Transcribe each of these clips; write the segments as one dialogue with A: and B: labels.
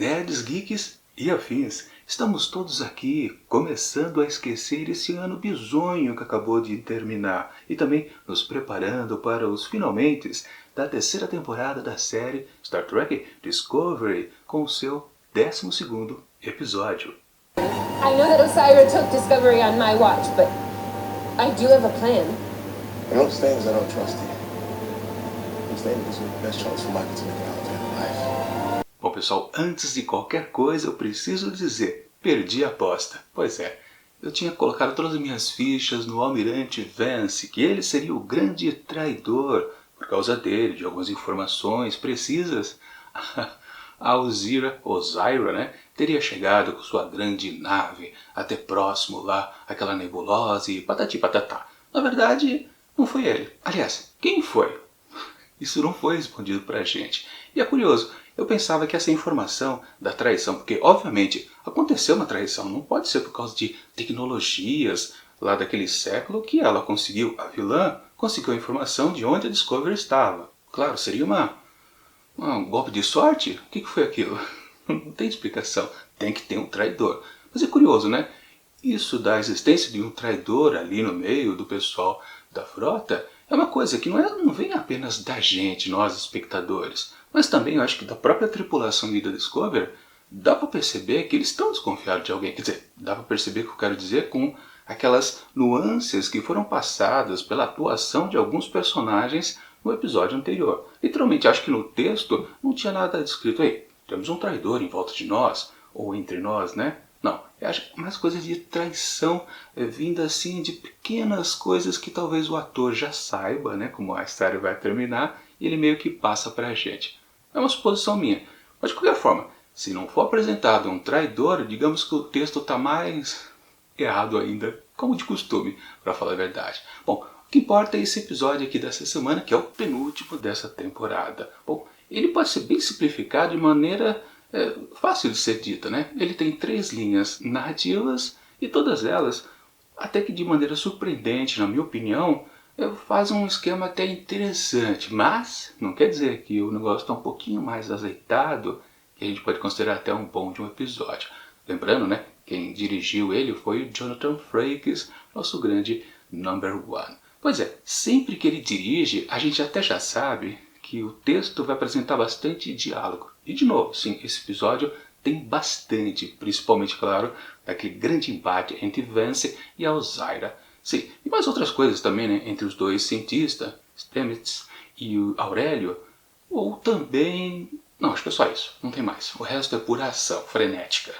A: nerds, geeks e afins. Estamos todos aqui, começando a esquecer esse ano bizonho que acabou de terminar e também nos preparando para os finalmentes da terceira temporada da série Star Trek Discovery com o seu 12º episódio.
B: I know that Osyra took Discovery on my watch, but I do have a plan.
C: I don't stay because I don't trust you. I'm staying because it's the best chance for Michael to make an outfit in life.
A: Bom, pessoal, antes de qualquer coisa eu preciso dizer, perdi a aposta. Pois é, eu tinha colocado todas as minhas fichas no Almirante Vance, que ele seria o grande traidor. Por causa dele, de algumas informações precisas, a Osyra, né, teria chegado com sua grande nave até próximo lá, aquela nebulosa e patati patatá. Na verdade, não foi ele. Aliás, quem foi? Isso não foi respondido pra gente. E é curioso, eu pensava que essa informação da traição, porque obviamente aconteceu uma traição, não pode ser por causa de tecnologias lá daquele século que ela conseguiu, a vilã conseguiu a informação de onde a Discovery estava. Claro, seria um golpe de sorte? O que foi aquilo? Não tem explicação, tem que ter um traidor. Mas é curioso, né? Isso da existência de um traidor ali no meio do pessoal da frota é uma coisa que não vem apenas da gente, nós espectadores, mas também eu acho que da própria tripulação de The Discovery. Dá para perceber que eles estão desconfiados de alguém. Quer dizer, dá para perceber o que eu quero dizer com aquelas nuances que foram passadas pela atuação de alguns personagens no episódio anterior. Literalmente, acho que no texto não tinha nada descrito aí. Temos um traidor em volta de nós, ou entre nós, né? Não, eu acho mais coisas de traição vinda assim de pequenas coisas que talvez o ator já saiba, né? Como a história vai terminar, e ele meio que passa pra gente. É uma suposição minha. Mas de qualquer forma, se não for apresentado um traidor, digamos que o texto está mais errado ainda, como de costume, para falar a verdade. Bom, o que importa é esse episódio aqui dessa semana, que é o penúltimo dessa temporada. Bom, ele pode ser bem simplificado de maneira fácil de ser dita, né? Ele tem 3 linhas narrativas e todas elas, até que de maneira surpreendente, na minha opinião, faz um esquema até interessante, mas não quer dizer que o negócio está um pouquinho mais azeitado, que a gente pode considerar até um bom de um episódio. Lembrando, né, quem dirigiu ele foi o Jonathan Frakes, nosso grande number one. Pois é, sempre que ele dirige, a gente até já sabe que o texto vai apresentar bastante diálogo. E de novo, sim, esse episódio tem bastante, principalmente, claro, daquele grande embate entre Vance e a Osyra. Sim, e mais outras coisas também, né, entre os dois cientistas, Stamets e o Aurélio, ou também... Não, acho que é só isso, não tem mais. O resto é pura ação frenética.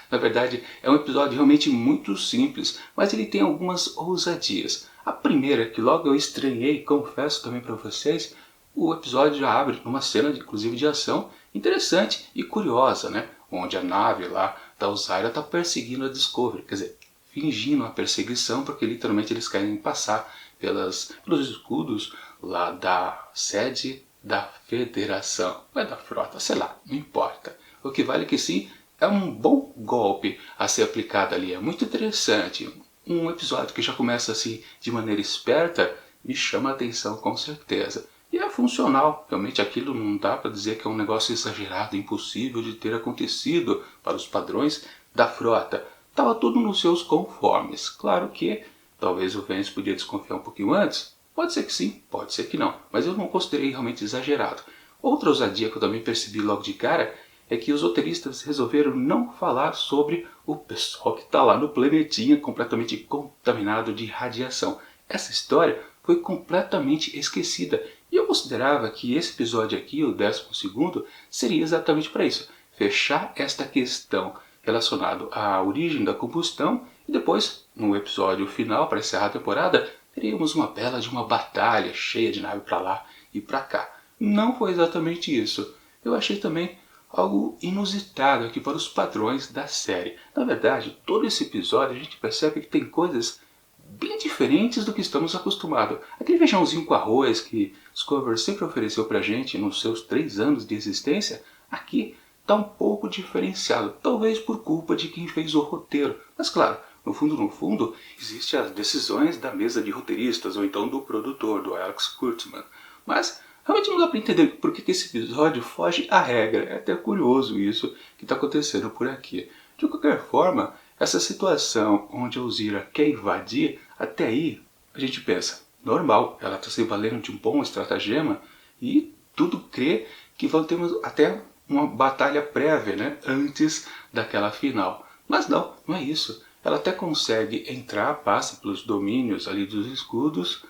A: Na verdade, é um episódio realmente muito simples, mas ele tem algumas ousadias. A primeira, que logo eu estranhei, confesso também para vocês, o episódio já abre numa cena, inclusive, de ação interessante e curiosa, né? Onde a nave lá da Osyra está perseguindo a Discovery, quer dizer, fingindo uma perseguição, porque literalmente eles querem passar pelos escudos lá da sede da Federação, ou é da frota, sei lá, não importa. O que vale é que sim, é um bom golpe a ser aplicado ali, é muito interessante. Um episódio que já começa assim de maneira esperta me chama a atenção com certeza. E é funcional, realmente aquilo não dá para dizer que é um negócio exagerado, impossível de ter acontecido para os padrões da frota. Estava tudo nos seus conformes. Claro que talvez o Vance podia desconfiar um pouquinho antes. Pode ser que sim, pode ser que não, mas eu não considerei realmente exagerado. Outra ousadia que eu também percebi logo de cara é que os roteiristas resolveram não falar sobre o pessoal que está lá no planetinha completamente contaminado de radiação. Essa história foi completamente esquecida e eu considerava que esse episódio aqui, o 12º, seria exatamente para isso. Fechar esta questão relacionada à origem da combustão e depois, no episódio final, para encerrar a temporada, teríamos uma bela de uma batalha cheia de nave para lá e para cá. Não foi exatamente isso. Eu achei também algo inusitado aqui para os padrões da série. Na verdade, todo esse episódio a gente percebe que tem coisas bem diferentes do que estamos acostumados. Aquele feijãozinho com arroz que Discovery sempre ofereceu pra gente nos seus 3 anos de existência, aqui está um pouco diferenciado, talvez por culpa de quem fez o roteiro. Mas claro, no fundo, existem as decisões da mesa de roteiristas ou então do produtor, do Alex Kurtzman. Mas Realmente não dá para entender por que esse episódio foge à regra. É até curioso isso que está acontecendo por aqui. De qualquer forma, essa situação onde a Uzira quer invadir, até aí a gente pensa, normal, ela está se valendo de um bom estratagema e tudo crê que vão ter até uma batalha prévia, né, antes daquela final. Mas não, não é isso. Ela até consegue entrar, passa pelos domínios ali dos escudos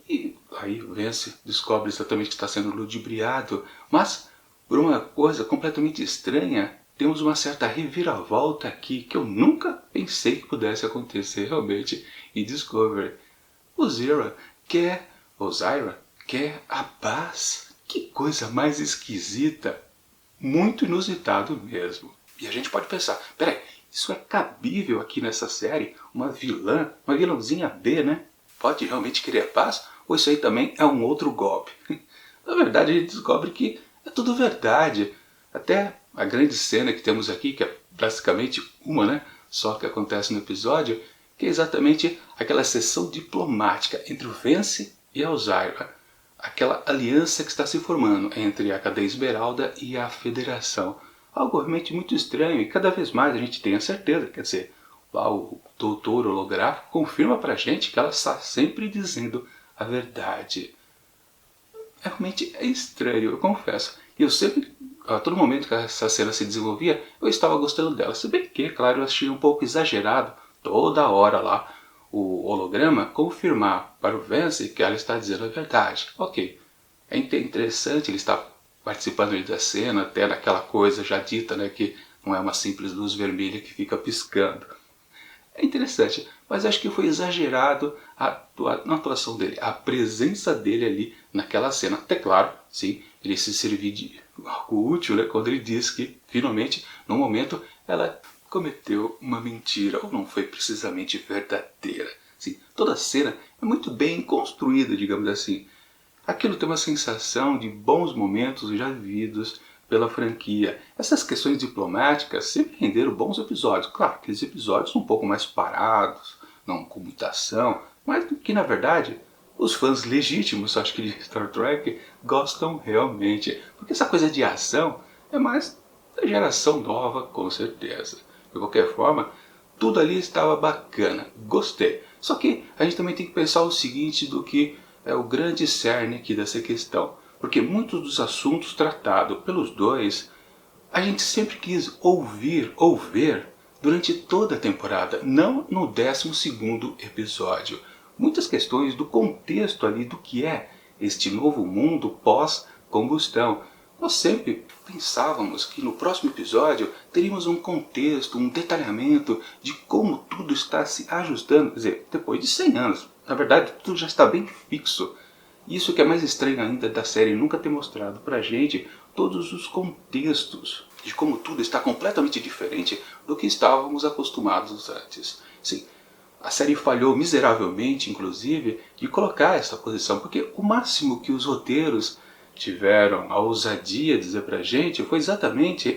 A: e aí vence, descobre exatamente que está sendo ludibriado. Mas, por uma coisa completamente estranha, temos uma certa reviravolta aqui que eu nunca pensei que pudesse acontecer realmente em Discovery. O Zyra quer a paz. Que coisa mais esquisita. Muito inusitado mesmo. E a gente pode pensar, peraí, isso é cabível aqui nessa série? Uma vilãzinha B, né? Pode realmente querer a paz? Ou isso aí também é um outro golpe? Na verdade, a gente descobre que é tudo verdade. Até a grande cena que temos aqui, que é basicamente uma, né? Só que acontece no episódio, que é exatamente aquela sessão diplomática entre o Vance e a Uzira. Aquela aliança que está se formando entre a Cadeia Esmeralda e a Federação. Algo realmente muito estranho e cada vez mais a gente tem a certeza, quer dizer, lá o doutor holográfico confirma pra gente que ela está sempre dizendo a verdade. Realmente é estranho, eu confesso. E eu sempre, a todo momento que essa cena se desenvolvia, eu estava gostando dela. Se bem que, claro, eu achei um pouco exagerado toda hora lá o holograma confirmar para o Vance que ela está dizendo a verdade. Ok, é interessante ele estar participando da cena, até daquela coisa já dita, né, que não é uma simples luz vermelha que fica piscando. É interessante, mas acho que foi exagerado na atuação dele, a presença dele ali naquela cena. Até claro, sim, ele se serviu de algo útil, né, quando ele diz que, finalmente, no momento, ela cometeu uma mentira, ou não foi precisamente verdadeira. Sim, toda a cena é muito bem construída, digamos assim. Aquilo tem uma sensação de bons momentos já vividos pela franquia. Essas questões diplomáticas sempre renderam bons episódios. Claro, aqueles episódios um pouco mais parados, não com muita ação, mas que na verdade os fãs legítimos, acho que de Star Trek, gostam realmente. Porque essa coisa de ação é mais da geração nova, com certeza. De qualquer forma, tudo ali estava bacana, gostei. Só que a gente também tem que pensar o seguinte do que é o grande cerne aqui dessa questão. Porque muitos dos assuntos tratados pelos dois, a gente sempre quis ouvir ou ver durante toda a temporada, não no 12º episódio. Muitas questões do contexto ali do que é este novo mundo pós-combustão. Nós sempre pensávamos que no próximo episódio teríamos um contexto, um detalhamento de como tudo está se ajustando. Quer dizer, depois de 100 anos, na verdade tudo já está bem fixo. Isso que é mais estranho ainda da série nunca ter mostrado pra gente todos os contextos de como tudo está completamente diferente do que estávamos acostumados antes. Sim, a série falhou miseravelmente, inclusive, de colocar essa posição, porque o máximo que os roteiros tiveram a ousadia de dizer pra gente foi exatamente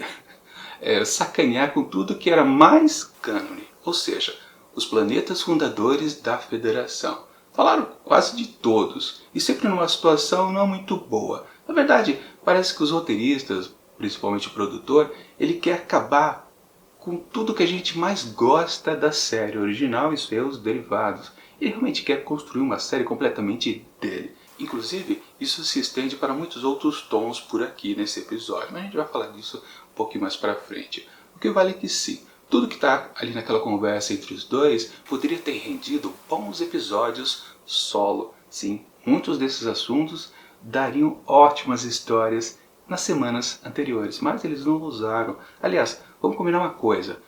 A: sacanear com tudo que era mais cânone, ou seja, os planetas fundadores da Federação. Falaram quase de todos, e sempre numa situação não muito boa. Na verdade, parece que os roteiristas, principalmente o produtor, ele quer acabar com tudo que a gente mais gosta da série original e seus derivados. Ele realmente quer construir uma série completamente dele. Inclusive, isso se estende para muitos outros tons por aqui nesse episódio, mas a gente vai falar disso um pouquinho mais pra frente. O que vale é que sim, tudo que está ali naquela conversa entre os dois poderia ter rendido bons episódios solo. Sim, muitos desses assuntos dariam ótimas histórias nas semanas anteriores, mas eles não usaram. Aliás, vamos combinar uma coisa.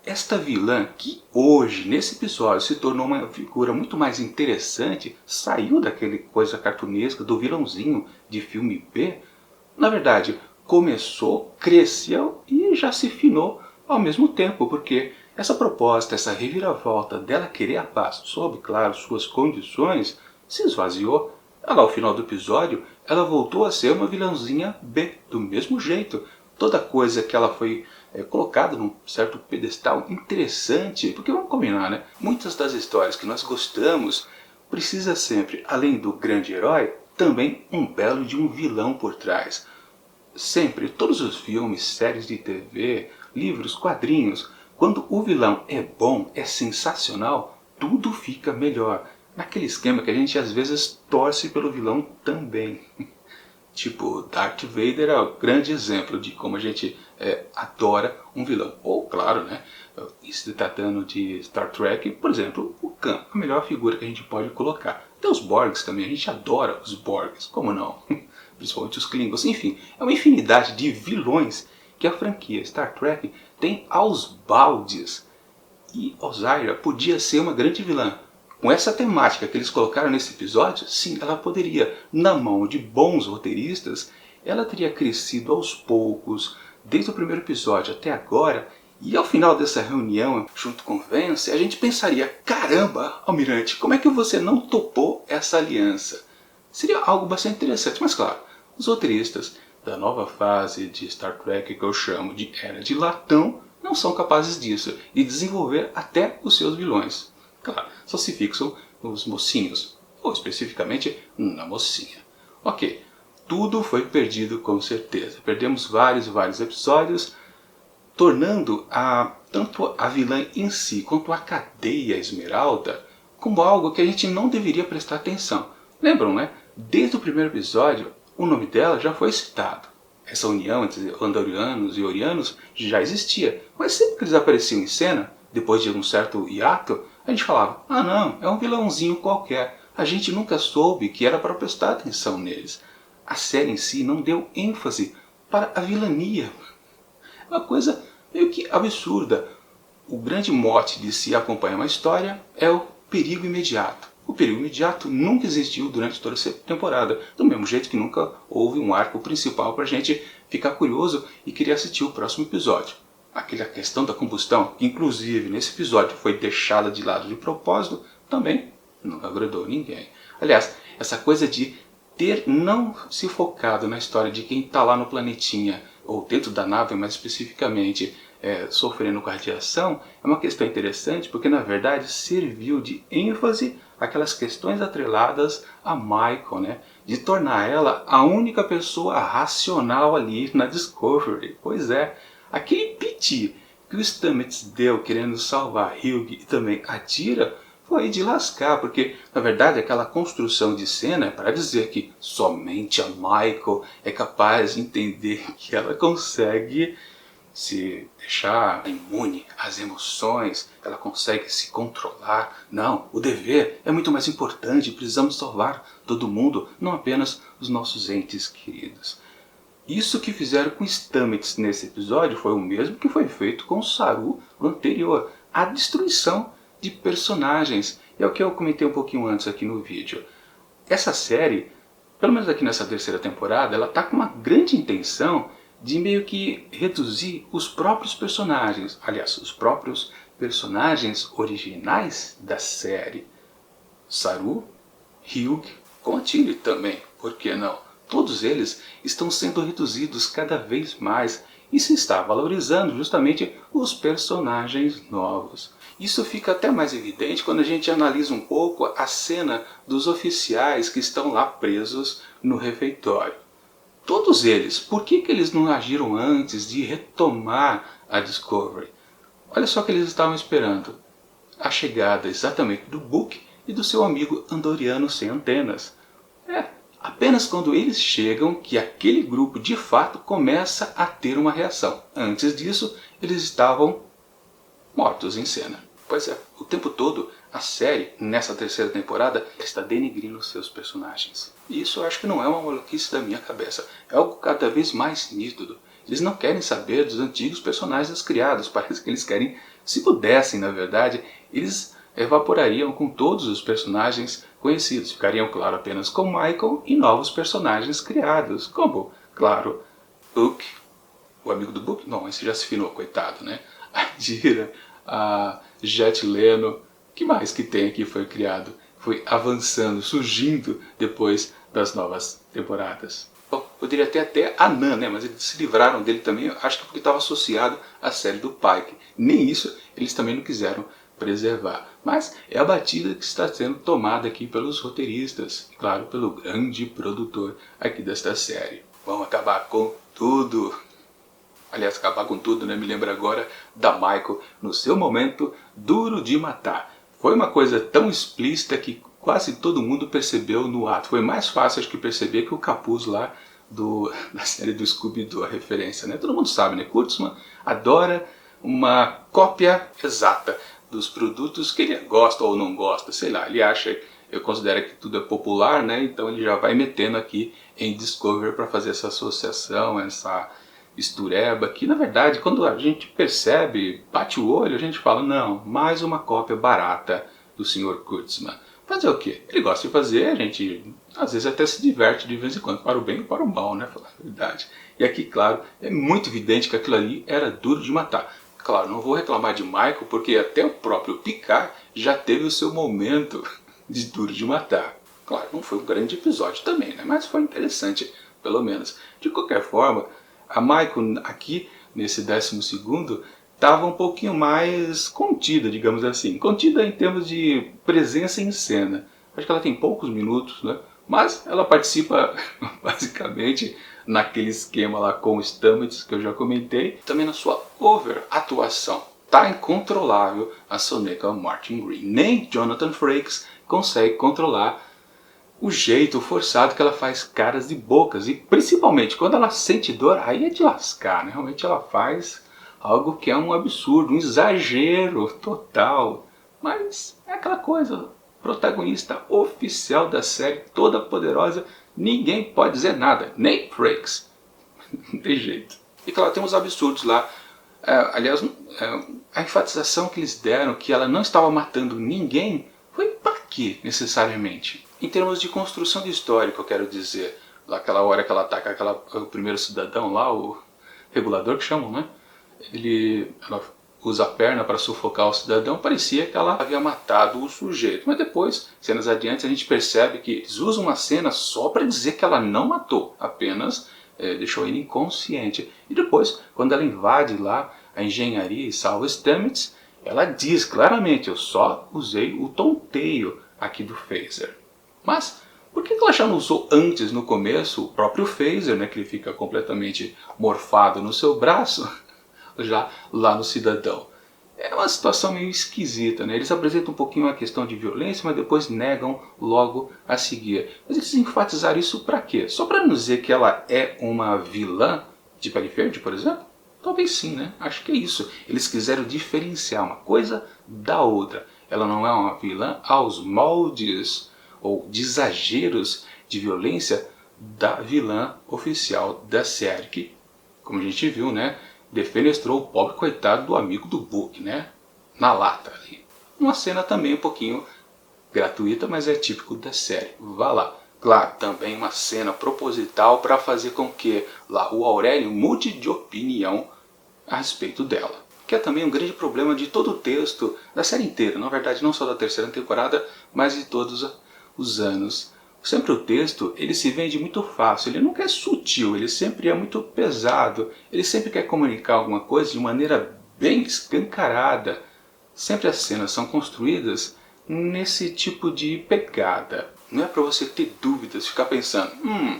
A: Esta vilã, que hoje, nesse episódio, se tornou uma figura muito mais interessante, saiu daquele coisa cartunesca do vilãozinho de filme B, na verdade, começou, cresceu e já se finou ao mesmo tempo, porque essa proposta, essa reviravolta dela querer a paz, sob, claro, suas condições, se esvaziou. Ela, ao final do episódio, ela voltou a ser uma vilãzinha B, do mesmo jeito. Toda coisa que ela foi colocada num certo pedestal interessante, porque vamos combinar, né? Muitas das histórias que nós gostamos precisa sempre, além do grande herói, também um belo de um vilão por trás. Sempre, todos os filmes, séries de TV, livros, quadrinhos, quando o vilão é bom, é sensacional, tudo fica melhor. Naquele esquema que a gente às vezes torce pelo vilão também. Tipo, Darth Vader é o grande exemplo de como a gente adora um vilão. Ou, claro, né, se tratando de Star Trek, por exemplo, o Khan, a melhor figura que a gente pode colocar. Tem os Borgs também, a gente adora os Borgs, como não? Principalmente os Klingons. Enfim, é uma infinidade de vilões que a franquia Star Trek tem aos baldes. E Osaira podia ser uma grande vilã. Com essa temática que eles colocaram nesse episódio, sim, ela poderia, na mão de bons roteiristas, ela teria crescido aos poucos, desde o primeiro episódio até agora, e ao final dessa reunião, junto com Vance, a gente pensaria, caramba, Almirante, como é que você não topou essa aliança? Seria algo bastante interessante, mas claro, os roteiristas da nova fase de Star Trek, que eu chamo de Era de Latão, não são capazes disso, e desenvolver até os seus vilões. Claro, só se fixam nos mocinhos, ou especificamente na mocinha. Ok, tudo foi perdido com certeza. Perdemos vários episódios, tornando tanto a vilã em si quanto a cadeia Esmeralda como algo que a gente não deveria prestar atenção. Lembram, né? Desde o primeiro episódio, o nome dela já foi citado. Essa união entre Andorianos e Orianos já existia, mas sempre que eles apareciam em cena, depois de um certo hiato, a gente falava, ah não, é um vilãozinho qualquer. A gente nunca soube que era para prestar atenção neles. A série em si não deu ênfase para a vilania. É uma coisa meio que absurda. O grande mote de se acompanhar uma história é o perigo imediato. O perigo imediato nunca existiu durante toda essa temporada, do mesmo jeito que nunca houve um arco principal para a gente ficar curioso e querer assistir o próximo episódio. Aquela questão da combustão, que inclusive nesse episódio foi deixada de lado de propósito, também não agradou ninguém. Aliás, essa coisa de ter não se focado na história de quem está lá no planetinha, ou dentro da nave mais especificamente, sofrendo com a radiação, é uma questão interessante porque na verdade serviu de ênfase aquelas questões atreladas a Michael, né? De tornar ela a única pessoa racional ali na Discovery. Pois é, aquele piti que o Stamets deu querendo salvar Hugh e também a Tira foi de lascar, porque na verdade aquela construção de cena é para dizer que somente a Michael é capaz de entender que ela consegue se deixar imune às emoções, ela consegue se controlar. Não, o dever é muito mais importante, precisamos salvar todo mundo, não apenas os nossos entes queridos. Isso que fizeram com Stamets nesse episódio foi o mesmo que foi feito com Saru no anterior, a destruição de personagens. É o que eu comentei um pouquinho antes aqui no vídeo. Essa série, pelo menos aqui nessa terceira temporada, ela está com uma grande intenção de meio que reduzir os próprios personagens, aliás, os próprios personagens originais da série. Saru, Hugh, com a Tilly também, por que não? Todos eles estão sendo reduzidos cada vez mais e se está valorizando justamente os personagens novos. Isso fica até mais evidente quando a gente analisa um pouco a cena dos oficiais que estão lá presos no refeitório. Todos eles, por que eles não agiram antes de retomar a Discovery? Olha só o que eles estavam esperando. A chegada exatamente do Book e do seu amigo Andoriano sem antenas. Apenas quando eles chegam que aquele grupo de fato começa a ter uma reação. Antes disso, eles estavam mortos em cena. Pois é, o tempo todo a série, nessa terceira temporada, está denigrindo seus personagens. E isso eu acho que não é uma maluquice da minha cabeça. É algo cada vez mais nítido. Eles não querem saber dos antigos personagens criados. Parece que eles querem, se pudessem na verdade, eles evaporariam com todos os personagens conhecidos. Ficariam, claro, apenas com Michael e novos personagens criados. Como, claro, Book, o amigo do Book? Não, esse já se finou, coitado, né? A Dira, a Jet Leno, que mais que tem aqui foi criado? Foi avançando, surgindo depois das novas temporadas. Bom, poderia ter até a Nan, né? Mas eles se livraram dele também, acho que porque estava associado à série do Pike. Nem isso eles também não quiseram preservar. Mas é a batida que está sendo tomada aqui pelos roteiristas, e claro, pelo grande produtor aqui desta série. Vamos acabar com tudo. Aliás, acabar com tudo, né? Me lembra agora da Michael no seu momento duro de matar. Foi uma coisa tão explícita que quase todo mundo percebeu no ato. Foi mais fácil, acho que, perceber que o capuz lá da série do Scooby-Doo, a referência, né? Todo mundo sabe, né? Kurtzman adora uma cópia exata dos produtos que ele gosta ou não gosta, sei lá, ele acha, eu considero que tudo é popular, né? Então ele já vai metendo aqui em Discovery para fazer essa associação, essa mistureba, que na verdade quando a gente percebe, bate o olho, a gente fala, não, mais uma cópia barata do Sr. Kurtzman. Fazer o quê? Ele gosta de fazer, a gente às vezes até se diverte de vez em quando, para o bem e para o mal, né? Falar a verdade. E aqui, claro, é muito evidente que aquilo ali era duro de matar. Claro, não vou reclamar de Michael, porque até o próprio Picard já teve o seu momento de duro de matar. Claro, não foi um grande episódio também, né? Mas foi interessante, pelo menos. De qualquer forma, a Michael aqui, nesse 12º, estava um pouquinho mais contida, digamos assim. Contida em termos de presença em cena. Acho que ela tem poucos minutos, né? Mas ela participa basicamente naquele esquema lá com o Stamets que eu já comentei. Também na sua over-atuação. Tá incontrolável a Soneca Martin Green. Nem Jonathan Frakes consegue controlar o jeito forçado que ela faz caras e bocas. E principalmente quando ela sente dor, aí é de lascar, né? Realmente ela faz algo que é um absurdo, um exagero total. Mas é aquela coisa, protagonista oficial da série, toda poderosa, ninguém pode dizer nada, nem Frakes. Não tem jeito. E claro, tem uns absurdos lá. Aliás, a enfatização que eles deram que ela não estava matando ninguém, foi para quê, necessariamente? Em termos de construção de história, que eu quero dizer, aquela hora que ela ataca o primeiro cidadão lá, o regulador que chamam, né? Ela usa a perna para sufocar o cidadão, parecia que ela havia matado o sujeito. Mas depois, cenas adiante, a gente percebe que eles usam uma cena só para dizer que ela não matou, apenas deixou ele inconsciente. E depois, quando ela invade lá a engenharia e salva Stamets, ela diz claramente, eu só usei o tonteio aqui do phaser. Mas por que ela já não usou antes, no começo, o próprio phaser, né, que ele fica completamente morfado no seu braço, já lá no cidadão? É uma situação meio esquisita, né? Eles apresentam um pouquinho a questão de violência, mas depois negam logo a seguir. Mas eles enfatizaram isso pra quê? Só para nos dizer que ela é uma vilã de pele verde, por exemplo? Talvez sim, né? Acho que é isso. Eles quiseram diferenciar uma coisa da outra. Ela não é uma vilã aos moldes ou de exageros de violência da vilã oficial da série, que, como a gente viu, né, defenestrou o pobre coitado do amigo do Book, né, na lata ali. Uma cena também um pouquinho gratuita, mas é típico da série. Vá lá. Claro, também uma cena proposital para fazer com que lá o Aurélio mude de opinião a respeito dela. Que é também um grande problema de todo o texto da série inteira. Na verdade, não só da terceira temporada, mas de todos os anos. Sempre o texto, ele se vende muito fácil, ele nunca é sutil, ele sempre é muito pesado, ele sempre quer comunicar alguma coisa de maneira bem escancarada. Sempre as cenas são construídas nesse tipo de pegada. Não é para você ter dúvidas, ficar pensando,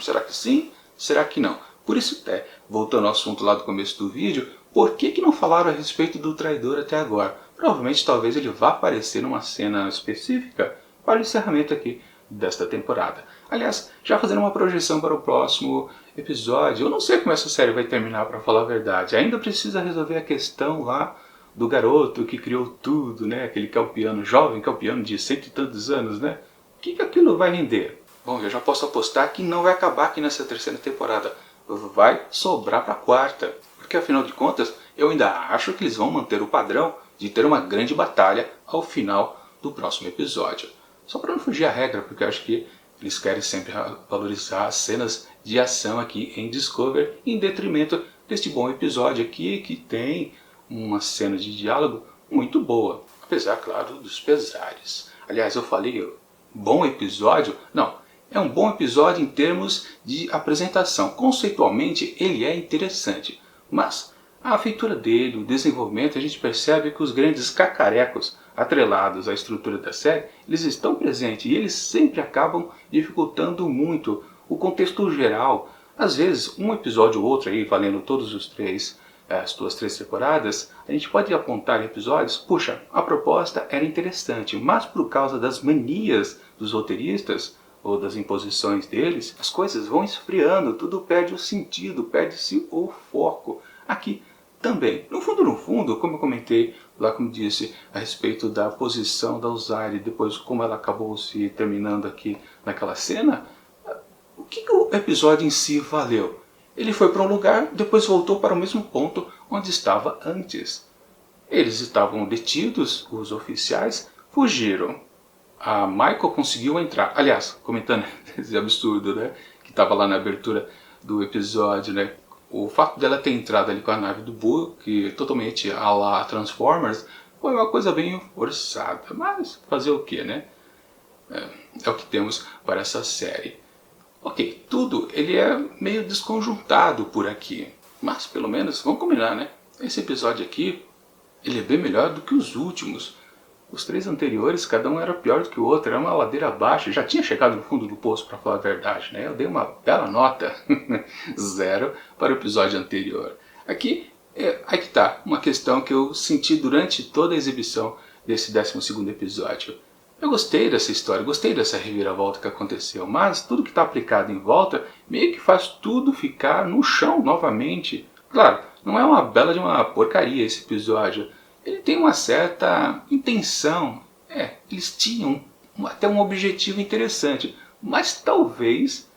A: será que sim? Será que não? Por isso até, voltando ao assunto lá do começo do vídeo, por que não falaram a respeito do traidor até agora? Provavelmente talvez ele vá aparecer numa cena específica para o encerramento aqui desta temporada. Aliás, já fazendo uma projeção para o próximo episódio, eu não sei como essa série vai terminar, para falar a verdade. Ainda precisa resolver a questão lá do garoto que criou tudo, né? Aquele Kelpiano jovem, Kelpiano de 100 e tantos anos, né? O que aquilo vai render? Bom, eu já posso apostar que não vai acabar aqui nessa terceira temporada. Vai sobrar para a quarta. Porque afinal de contas, eu ainda acho que eles vão manter o padrão de ter uma grande batalha ao final do próximo episódio. Só para não fugir à regra, porque eu acho que eles querem sempre valorizar as cenas de ação aqui em Discovery, em detrimento deste bom episódio aqui, que tem uma cena de diálogo muito boa. Apesar, claro, dos pesares. Aliás, eu falei bom episódio? Não, é um bom episódio em termos de apresentação. Conceitualmente, ele é interessante. Mas a feitura dele, o desenvolvimento, a gente percebe que os grandes cacarecos atrelados à estrutura da série, eles estão presentes e eles sempre acabam dificultando muito o contexto geral. Às vezes, um episódio ou outro, aí, valendo todos os as duas, três temporadas, a gente pode apontar episódios, puxa, a proposta era interessante, mas por causa das manias dos roteiristas, ou das imposições deles, as coisas vão esfriando, tudo perde o sentido, perde-se o foco. Aqui também, no fundo, como eu comentei lá, como disse, a respeito da posição da Osaire, depois como ela acabou se terminando aqui naquela cena, o que o episódio em si valeu? Ele foi para um lugar, depois voltou para o mesmo ponto onde estava antes. Eles estavam detidos, os oficiais fugiram. A Michael conseguiu entrar. Aliás, comentando esse absurdo, né, que estava lá na abertura do episódio, né, o fato dela ter entrado ali com a nave do Boo, que totalmente à la Transformers, foi uma coisa bem forçada. Mas fazer o que, né? É o que temos para essa série. Ok, tudo ele é meio desconjuntado por aqui. Mas pelo menos, vamos combinar, né? Esse episódio aqui, ele é bem melhor do que os últimos. Os três anteriores, cada um era pior do que o outro, era uma ladeira abaixo. Já tinha chegado no fundo do poço, para falar a verdade, né? Eu dei uma bela nota, 0, para o episódio anterior. Aqui, aí que tá, uma questão que eu senti durante toda a exibição desse 12º episódio. Eu gostei dessa história, gostei dessa reviravolta que aconteceu, mas tudo que está aplicado em volta meio que faz tudo ficar no chão novamente. Claro, não é uma bela de uma porcaria esse episódio. Ele tem uma certa intenção. Eles tinham até um objetivo interessante. Mas talvez,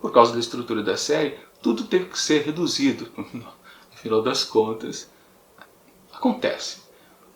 A: por causa da estrutura da série, tudo teve que ser reduzido. No final das contas, acontece.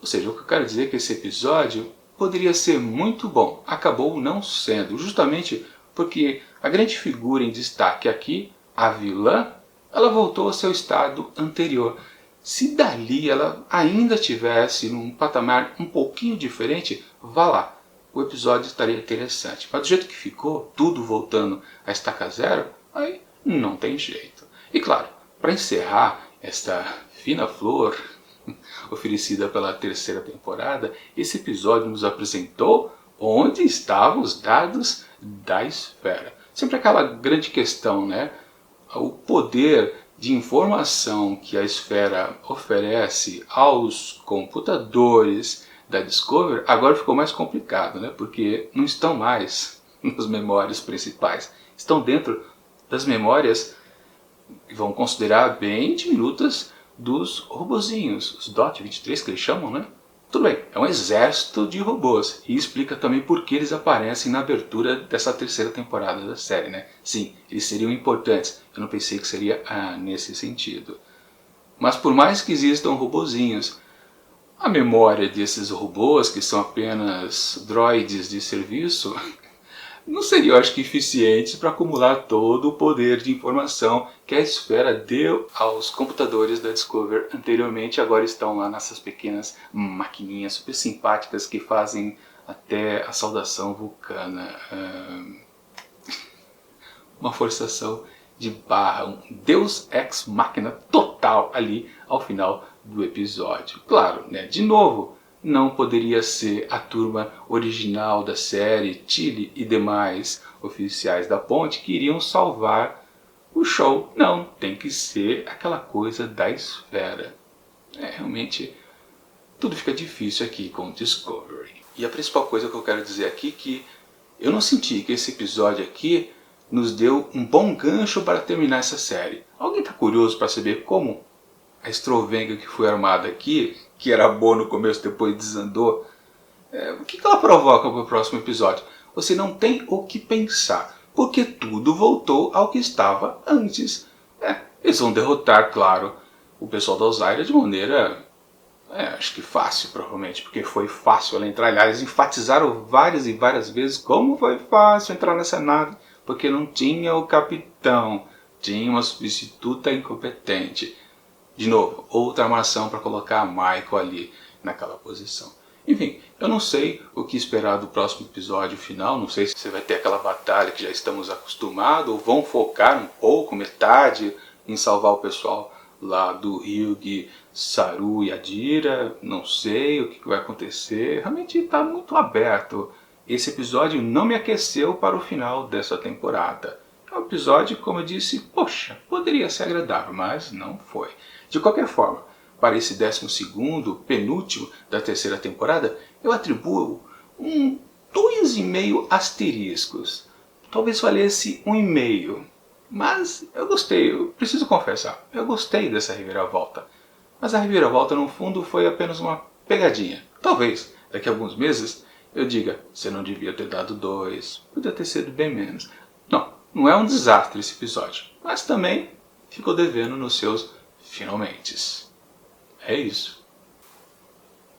A: Ou seja, o que eu quero dizer é que esse episódio poderia ser muito bom. Acabou não sendo. Justamente porque a grande figura em destaque aqui, a vilã, ela voltou ao seu estado anterior. Se dali ela ainda tivesse num patamar um pouquinho diferente, vá lá, o episódio estaria interessante. Mas do jeito que ficou, tudo voltando a estaca zero, aí não tem jeito. E claro, para encerrar esta fina flor oferecida pela terceira temporada, esse episódio nos apresentou onde estavam os dados da esfera. Sempre aquela grande questão, né? O poder de informação que a esfera oferece aos computadores da Discovery agora ficou mais complicado, né? Porque não estão mais nas memórias principais, estão dentro das memórias que vão considerar bem diminutas dos robozinhos, os DOT-23 que eles chamam, né? Tudo bem, é um exército de robôs e explica também por que eles aparecem na abertura dessa terceira temporada da série, né? Sim, eles seriam importantes, eu não pensei que seria nesse sentido. Mas por mais que existam robozinhos, a memória desses robôs, que são apenas droids de serviço, não seria, eu acho que, eficiente para acumular todo o poder de informação que a esfera deu aos computadores da Discovery anteriormente. Agora estão lá nessas pequenas maquininhas super simpáticas que fazem até a saudação vulcana. Uma forçação de barra, um Deus Ex Machina total ali ao final do episódio. Claro, né, de novo, não poderia ser a turma original da série, Tilly e demais oficiais da ponte que iriam salvar o show. Não, tem que ser aquela coisa da esfera. Realmente, tudo fica difícil aqui com Discovery. E a principal coisa que eu quero dizer aqui é que eu não senti que esse episódio aqui nos deu um bom gancho para terminar essa série. Alguém está curioso para saber como a estrovenga que foi armada aqui, que era boa no começo, depois desandou, o que ela provoca para o próximo episódio? Você não tem o que pensar, porque tudo voltou ao que estava antes. Eles vão derrotar, claro, o pessoal da Osaire de maneira, acho que fácil, provavelmente, porque foi fácil ela entrar. Aliás, eles enfatizaram várias e várias vezes como foi fácil entrar nessa nave, porque não tinha o capitão, tinha uma substituta incompetente. De novo, outra armação para colocar a Michael ali naquela posição. Enfim, eu não sei o que esperar do próximo episódio final, não sei se você vai ter aquela batalha que já estamos acostumados, ou vão focar um pouco, metade, em salvar o pessoal lá do Ryugi, Saru e Adira. Não sei o que vai acontecer. Realmente está muito aberto. Esse episódio não me aqueceu para o final dessa temporada. É um episódio, como eu disse, poxa, poderia ser agradável, mas não foi. De qualquer forma, para esse 12º, penúltimo da terceira temporada, eu atribuo 2,5 asteriscos. Talvez valesse 1,5. Mas eu gostei, eu preciso confessar, eu gostei dessa reviravolta. Mas a reviravolta no fundo foi apenas uma pegadinha. Talvez, daqui a alguns meses, eu diga, você não devia ter dado 2, podia ter sido bem menos. Não é um desastre esse episódio, mas também ficou devendo nos seus finalmentes. É isso.